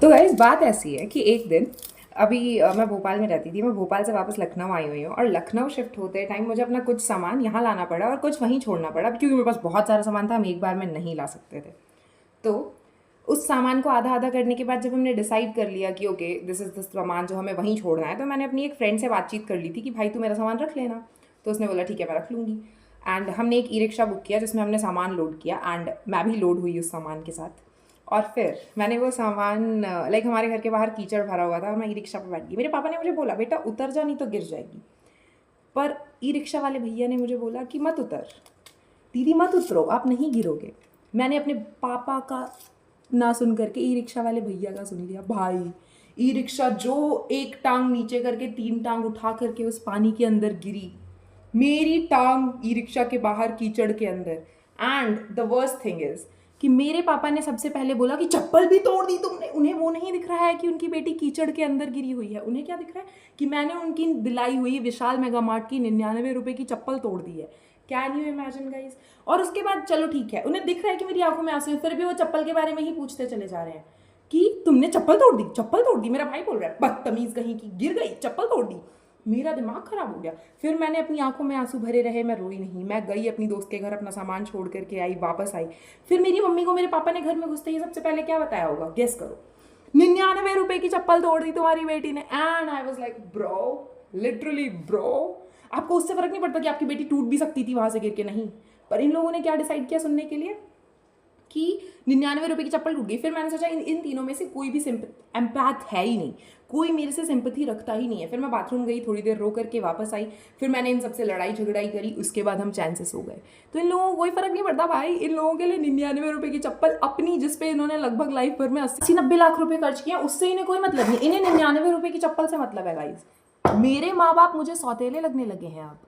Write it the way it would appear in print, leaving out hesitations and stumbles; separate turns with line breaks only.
तो गाइस बात ऐसी है कि एक दिन अभी मैं भोपाल में रहती थी, मैं भोपाल से वापस लखनऊ आई हुई हूँ और लखनऊ शिफ्ट होते टाइम मुझे अपना कुछ सामान यहाँ लाना पड़ा और कुछ वहीं छोड़ना पड़ा क्योंकि मेरे पास बहुत सारा सामान था, हम एक बार में नहीं ला सकते थे। तो उस सामान को आधा आधा करने के बाद जब हमने डिसाइड कर लिया कि ओके दिस इज़ द सामान जो हमें वहीं छोड़ना है, तो मैंने अपनी एक फ्रेंड से बातचीत कर ली थी कि भाई तू मेरा सामान रख लेना। तो उसने बोला ठीक है मैं रख लूँगी। एंड हमने एक ई रिक्शा बुक किया जिसमें हमने सामान लोड किया एंड मैं भी लोड हुई उस सामान के साथ। और फिर मैंने वो सामान लाइक हमारे घर के बाहर कीचड़ भरा हुआ था और मैं ई रिक्शा पर बैठ गई। मेरे पापा ने मुझे बोला बेटा उतर जा नहीं तो गिर जाएगी, पर ई रिक्शा वाले भैया ने मुझे बोला कि मत उतर दीदी, मत उतरो, आप नहीं गिरोगे। मैंने अपने पापा का ना सुन करके ई रिक्शा वाले भैया का सुन लिया। भाई ई रिक्शा जो एक टांग नीचे करके 3 टांग उठा करके उस पानी के अंदर गिरी, मेरी टांग ई रिक्शा के बाहर कीचड़ के अंदर। And the worst thing is कि मेरे पापा ने सबसे पहले बोला कि चप्पल भी तोड़ दी तुमने। उन्हें वो नहीं दिख रहा है कि उनकी बेटी कीचड़ के अंदर गिरी हुई है, उन्हें क्या दिख रहा है कि मैंने उनकी दिलाई हुई विशाल मेगा मार्ट की 99 रुपए की चप्पल तोड़ दी है। Can you imagine guys. और उसके बाद चलो ठीक है, उन्हें दिख रहा है कि मेरी आंखों में आंसू है, फिर भी वो चप्पल के बारे में ही पूछते चले जा रहे हैं कि तुमने चप्पल तोड़ दी, चप्पल तोड़ दी। मेरा भाई बोल रहा है बदतमीज कहीं की, गिर गई चप्पल तोड़ दी। मेरा दिमाग खराब हो गया। फिर मैंने अपनी आंखों में आंसू भरे रहे, मैं रोई नहीं, मैं गई अपनी दोस्त के घर, अपना सामान छोड़ करके आई, वापस आई। फिर मेरी मम्मी को मेरे पापा ने घर में घुसते ही सबसे पहले क्या बताया होगा, गेस करो। 99 रुपए की चप्पल तोड़ दी तुम्हारी बेटी ने। And I was like bro, literally bro, आपको उससे फर्क नहीं पड़ता कि आपकी बेटी टूट भी सकती थी वहां से गिर के? नहीं। पर इन लोगों ने क्या डिसाइड किया सुनने के लिए कि 99 रुपए की चप्पल टूट गई। फिर मैंने सोचा इन तीनों में से कोई भी एम्पैथ है ही नहीं, कोई मेरे से सिंपैथी रखता ही नहीं है। फिर मैं बाथरूम गई, थोड़ी देर रो करके वापस आई, फिर मैंने इन सबसे लड़ाई झगड़ाई करी, उसके बाद हम चैन से सो गए। तो इन लोगों को कोई फर्क नहीं पड़ता भाई। इन लोगों के लिए 99 रुपए की चप्पल अपनी, जिसपे इन्होंने लगभग लाइफ भर में 80-90 लाख रुपए खर्च किया, उससे इन्हें कोई मतलब नहीं। इन्हें 99 रुपए की चप्पल से मतलब है गाइज। मेरे माँ बाप मुझे सौतेले लगने लगे हैं अब।